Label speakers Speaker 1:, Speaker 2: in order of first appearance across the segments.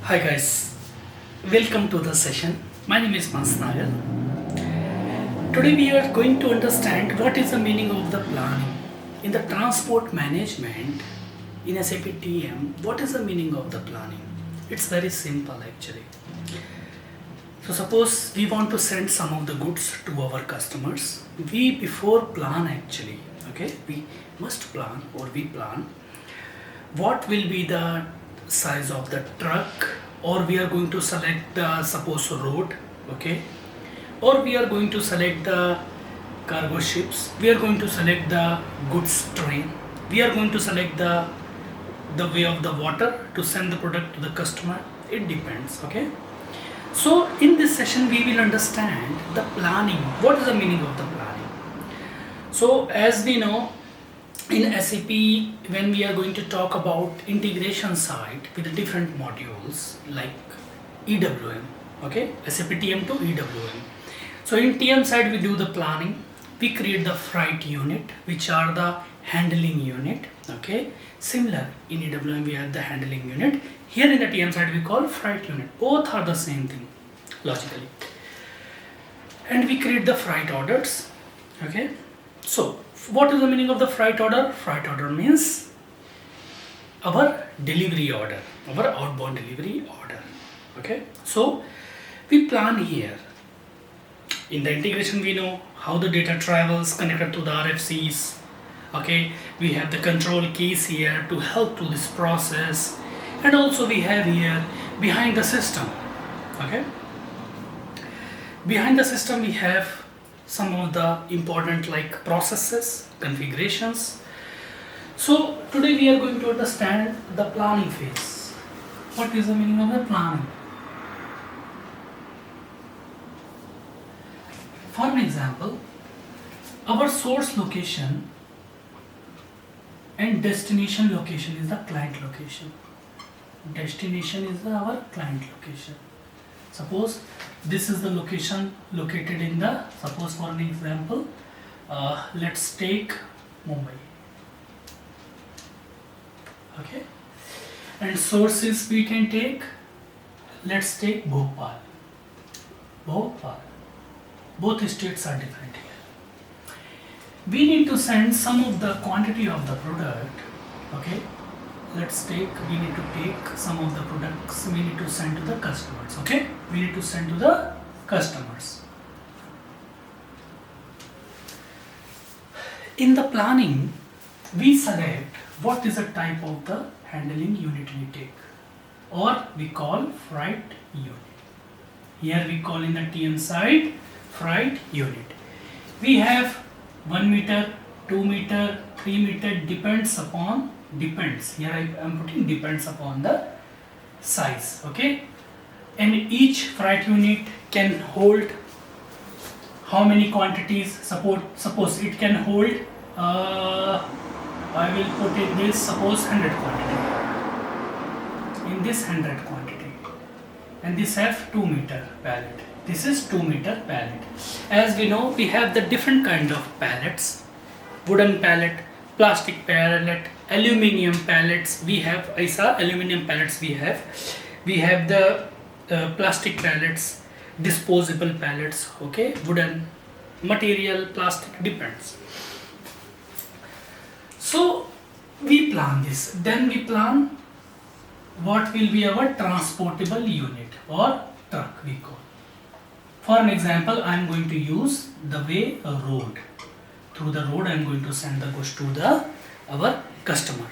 Speaker 1: Hi guys, welcome to the session. My name is Nagar. Today we are going to understand what is the meaning of the planning. In the transport management, in SAP TM, what is the meaning of the planning? It's very simple actually. So suppose we want to send some of the goods to our customers. We before plan actually, okay? We must plan or we plan what will be the size of the truck, or we are going to select the suppose road, okay, or we are going to select the cargo ships, we are going to select the goods train, we are going to select the way of the water to send the product to the customer. It depends, okay. So in this session we will understand the planning. What is the meaning of the planning? So as we know, in SAP, when we are going to talk about integration side with the different modules like EWM, okay, SAP TM to EWM. So in TM side we do the planning, we create the freight unit, which are the handling unit, okay. Similar in EWM we have the handling unit. Here in the TM side we call freight unit. Both are the same thing logically. And we create the freight orders, okay. So what is the meaning of the freight order? Freight order means our delivery order, our outbound delivery order, okay. So we plan here. In the integration we know how the data travels connected to the RFCs, okay. We have the control keys here to help to this process, and also we have here behind the system, okay. Behind the system we have some of the important like processes, configurations. So today we are going to understand the planning phase. What is the meaning of the planning? For an example, our source location and destination location is the client location. Destination is our client location. Suppose this is the location located in the, suppose for an example, let's take Mumbai, okay, and sources we can take, let's take Bhopal. Both states are different here. We need to send some of the quantity of the product, okay. Let's take, we need to take some of the products we need to send to the customers, okay. We need to send to the customers. In the planning, we select what is the type of the handling unit we take, or we call freight unit. Here we call in the TM side freight unit. We have 1 meter, 2 meter, 3 meter, depends. Here I am putting depends upon the size, okay. And each freight unit can hold how many quantities? Suppose it can hold, I will put in this, suppose 100 quantity. In this 100 quantity, and this have 2 meter pallet. This is 2 meter pallet. As we know, we have the different kind of pallets: wooden pallet, plastic pallet, aluminium pallets. We have aluminium pallets. We have the plastic pallets, disposable pallets, okay. Wooden, material, plastic, depends. So we plan this. Then we plan what will be our transportable unit or truck we call. For an example, I am going to use the way a road. Through the road I am going to send the goods to our customer.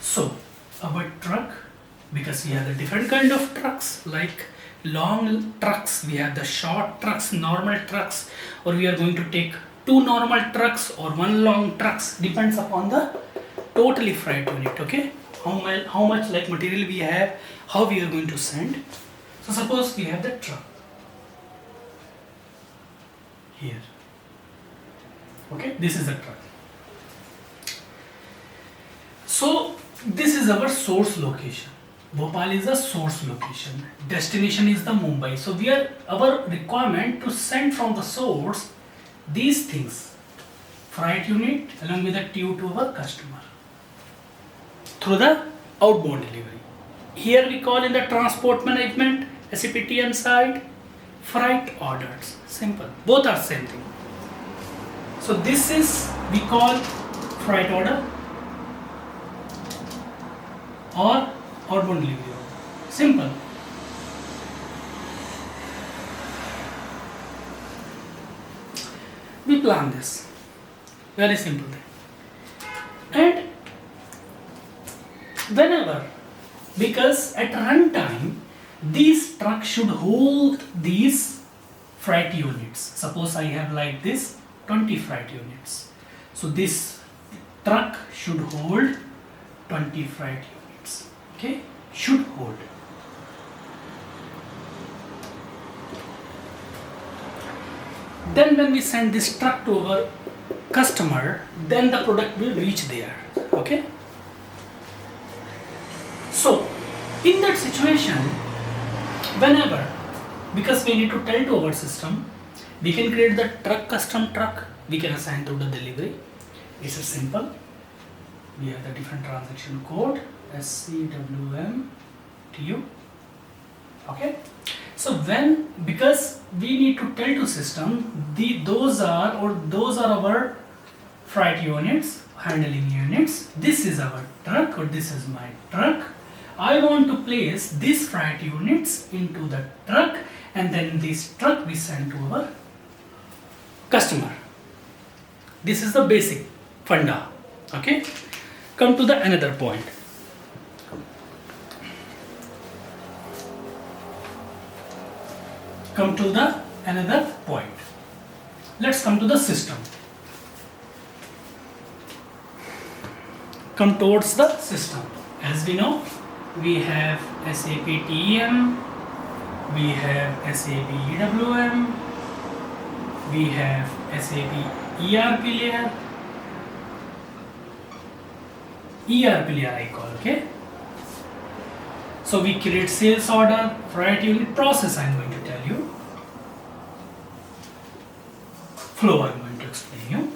Speaker 1: So our truck, because we have the different kind of trucks, like long trucks, we have the short trucks, normal trucks, or we are going to take 2 normal trucks or 1 long trucks, depends upon the totally freight unit, okay. How much like material we have, how we are going to send. So suppose we have the truck here, okay. This is the truck. So this is our source location. Bhopal is the source location. Destination is the Mumbai. So we are, our requirement to send from the source these things, freight unit along with the TU to our customer. through the outbound delivery. Here we call in the transport management SAP side freight orders. Simple. Both are same thing. So this is we call freight order or outbound delivery order. Simple. We plan this. Very simple thing. And whenever, because at runtime, these trucks should hold these freight units. Suppose I have like this 20 freight units. So this truck should hold 20 freight units. Okay, should hold. Then when we send this truck to our customer, then the product will reach there. Okay. So in that situation, whenever, because we need to tell to our system, we can create the truck custom truck, we can assign to the delivery. This is simple. We have the different transaction code SCWM TU. Okay. So when, because we need to tell to system those are our freight units, handling units. This is our truck or this is my truck. I want to place these freight units into the truck, and then this truck we send to our customer. This is the basic funda. Okay. Come to the another point. Come to the another point. Let's come to the system. Come towards the system. As we know, we have SAP TEM, we have SAP EWM, we have SAP ERP layer I call, okay? So we create sales order, freight unit, process I am going to tell you. Flow I am going to explain you.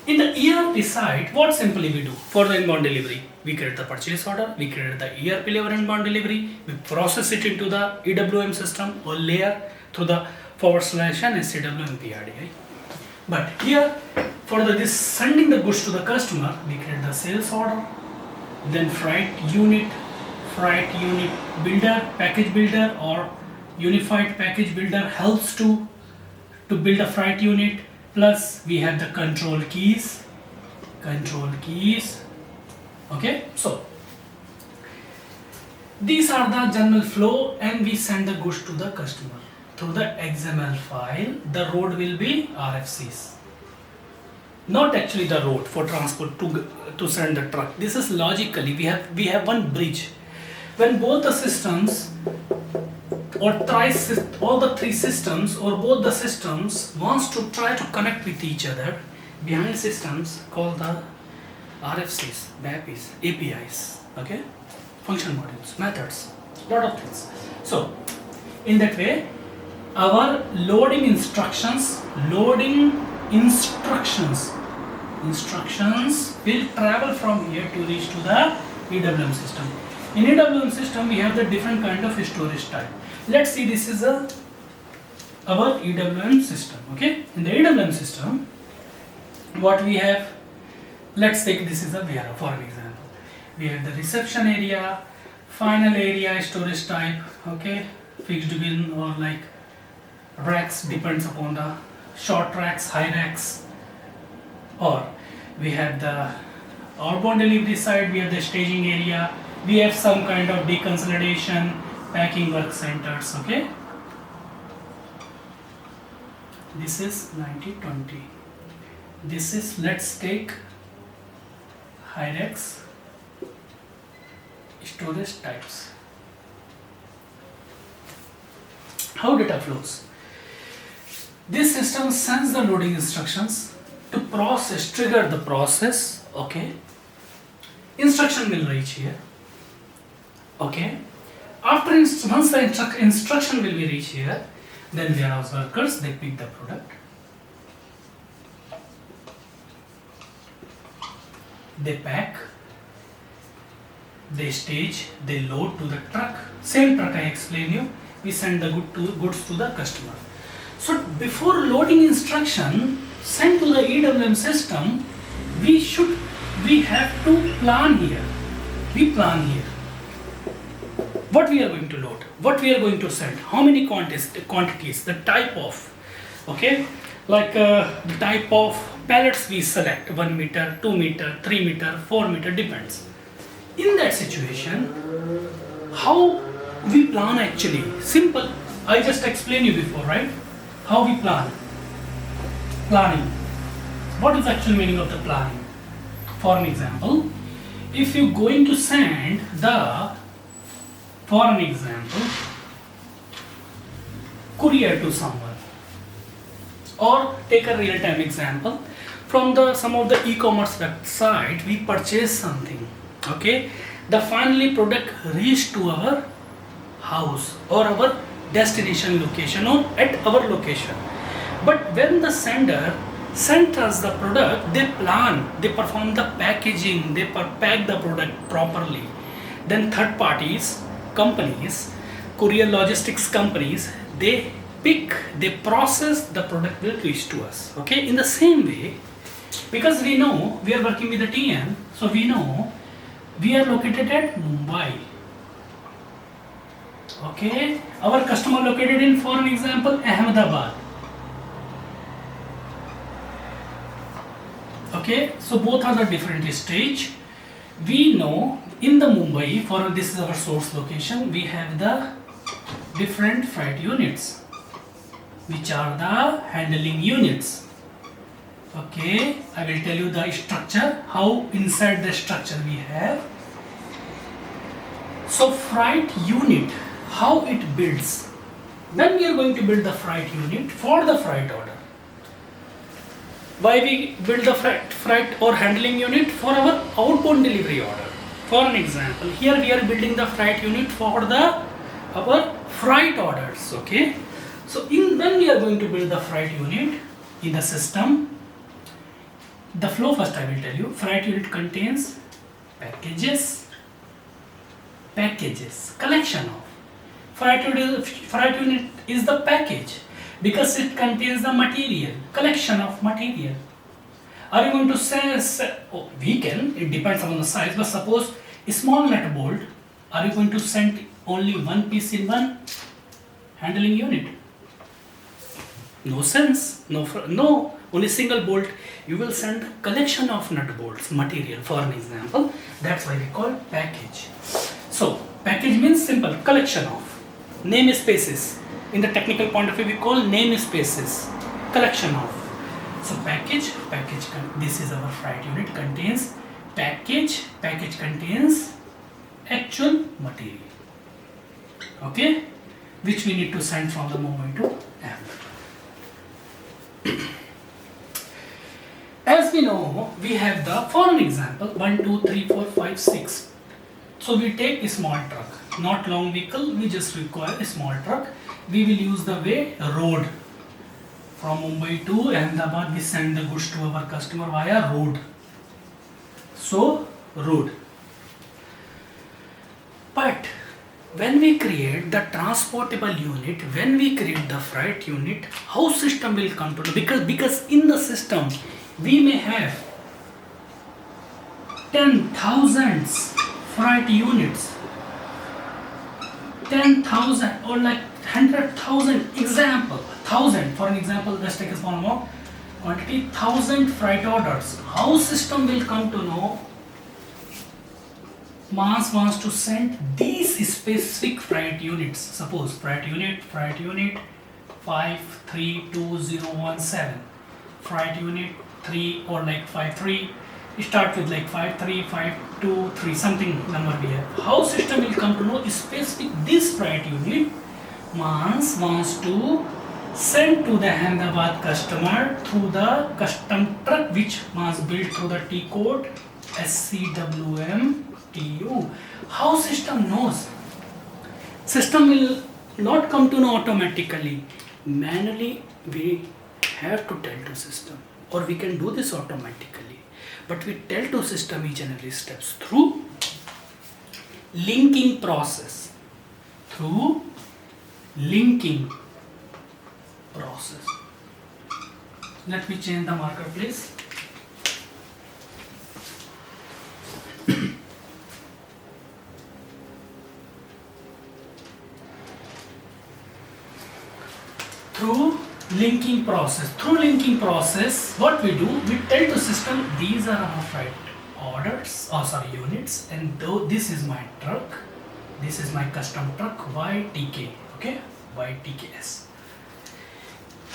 Speaker 1: In the ERP side, what simply we do for the inbound delivery? We create the purchase order, we create the ERP level inbound delivery, we process it into the EWM system or layer through the / and SCWM PRDI. But here, for this sending the goods to the customer, we create the sales order, then freight unit builder, package builder or unified package builder helps to build a freight unit. Plus we have the control keys. Okay, so these are the general flow, and we send the goods to the customer through the XML file. The road will be RFCs, not actually the road for transport to send the truck. This is logically we have one bridge. When both the systems or all the three systems or both the systems wants to try to connect with each other, behind systems called the RFCs, BAPIs, APIs, okay, function modules, methods, lot of things. So in that way, our loading instructions will travel from here to reach to the EWM system. In EWM system, we have the different kind of storage type. Let's see, this is our EWM system. Okay, in the EWM system, what we have, let's take this is a warehouse for example. We have the reception area, final area, storage type, okay, fixed bin or like racks, depends upon the short racks, high racks, or we have the outbound delivery side, we have the staging area, we have some kind of deconsolidation, packing work centers, okay. This is 90-20. This is, let's take high racks, storage types. How data flows? This system sends the loading instructions to process, trigger the process, okay. Instruction will reach here, okay. After once the instruction will be reach here, then warehouse workers, they pick the product, they pack, they stage, they load to the truck. Same truck I explain you. We send the goods to the customer. So before loading instruction sent to the EWM system, we have to plan here. We plan here. What we are going to load, what we are going to send, how many quantities, the type of, okay, like the type of pallets we select, 1 meter, 2 meter, 3 meter, 4 meter, depends. In that situation, how we plan actually? Simple. I just explained you before, right? How we plan. Planning. What is the actual meaning of the planning? For an example, if you going to send for an example, courier to someone, or take a real-time example from some of the e-commerce website, we purchase something. Okay, the finally product reached to our house or our destination location or at our location. But when the sender sent us the product, they plan, they perform the packaging, they pack the product properly. Then third parties, companies, courier logistics companies, they pick, they process, the product will reach to us. Okay, in the same way, because we know we are working with the TM, so we know we are located at Mumbai. Okay, our customer located in, for an example, Ahmedabad. Okay, so both are the different stage. We know in the Mumbai, for this is our source location, we have the different freight units, which are the handling units. Okay, I will tell you the structure, how inside the structure we have. So freight unit, how it builds. When we are going to build the freight unit for the freight order. Why we build the freight or handling unit? For our outbound delivery order. For an example, here we are building the freight unit for our freight orders. Okay, so when we are going to build the freight unit in the system, the flow first I will tell you. Freight unit contains packages, collection of. Freight unit is the package because it contains the material, collection of material. Are you going to say we can, it depends on the size, but suppose a small nut bolt, are you going to send only one piece in one handling unit? No sense, no, only single bolt. You will send collection of nut bolts, material, for an example. That's why we call package. So package means simple, collection of. Namespaces. In the technical point of view, we call namespaces, collection of. So package, this is our freight unit, contains package contains actual material. Okay, which we need to send from the Mumbai to Ahmedabad. As we know, we have for an example, 1, 2, 3, 4, 5, 6. So we take a small truck, not long vehicle, we just require a small truck. We will use the road. From Mumbai to Ahmedabad, we send the goods to our customer via road. So, road. But when we create the transportable unit, when we create the freight unit, how system will come to know? Because in the system, we may have 10,000 freight units, 10,000 or like 100,000 example, 1,000 for an example, let's take a small amount, quantity 1,000 freight orders. How system will come to know? Mass wants to send these specific freight units. Suppose freight unit 532017, freight unit 3 or like 53. Start with like 53523 something number we have. How system will come to know specific this freight unit Mans wants to send to the Ahmedabad customer through the custom truck which Mans built through the T code SCWMTU. How system knows? System will not come to know automatically. Manually we have to tell to system, or we can do this automatically. But we tell to system each and every steps through linking process. Through linking process. Let me change the marker, please. Through linking process. Through linking process, what we do, we tell the system these are our freight orders, units, and though this is my truck, this is my custom truck YTK, okay, YTKS,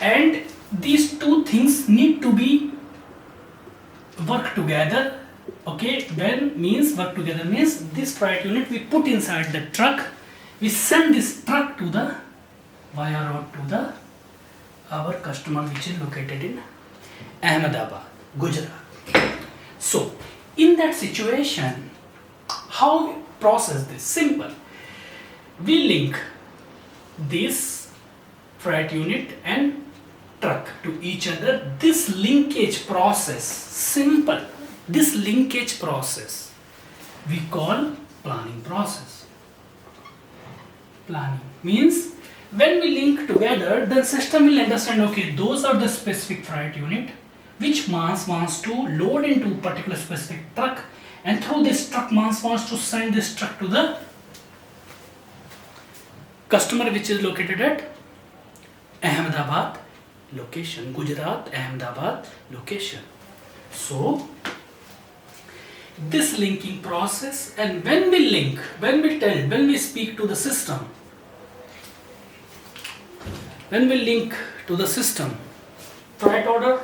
Speaker 1: and these two things need to be work together. Okay, when means work together means this freight unit we put inside the truck, we send this truck to the via road to the our customer which is located in Ahmedabad, Gujarat. So in that situation, how we process this? Simple. We link this freight unit and truck to each other. This linkage process, simple. This linkage process we call planning process. Planning means when we link together, the system will understand, okay, those are the specific freight unit which Mans wants to load into particular specific truck, and through this truck Mans wants to send this truck to the customer which is located at Ahmedabad location, Gujarat, Ahmedabad location. So this linking process, and when we link, when we speak to the system, when we link to the system, freight order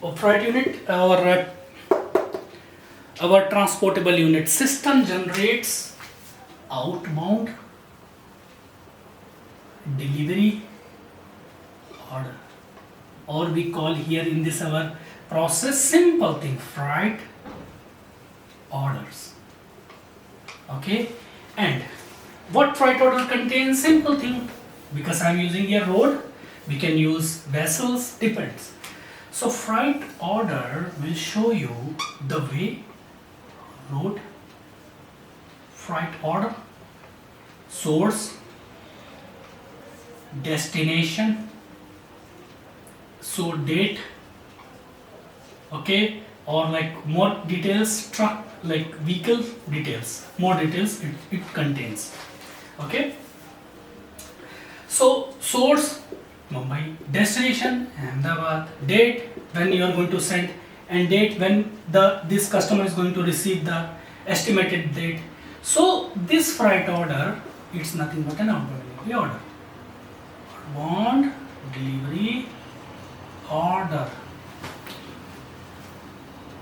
Speaker 1: or freight unit, our transportable unit system generates outbound delivery order, or we call here in this our process simple thing, freight orders. Okay, and what freight order contains? Simple thing, because I am using here road, we can use vessels, depends. So freight order will show you the way road, freight order, source, destination, so date, okay, or like more details, truck, like vehicle details, more details it contains. Okay, so source Mumbai, destination Ahmedabad, date when you are going to send, and date when this customer is going to receive the estimated date. So this freight order, it's nothing but an outbound delivery order. Outbound delivery order.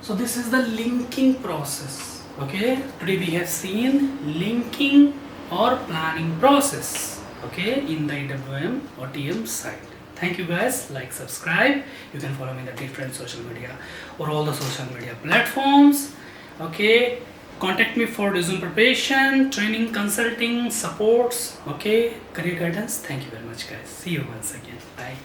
Speaker 1: So this is the linking process. Okay, today we have seen linking or planning process. Okay, in the EWM or TM side. Thank you guys. Like, subscribe. You can follow me in the different social media or all the social media platforms. Okay, contact me for resume preparation, training, consulting, supports. Okay, career guidance. Thank you very much, guys. See you once again. Bye.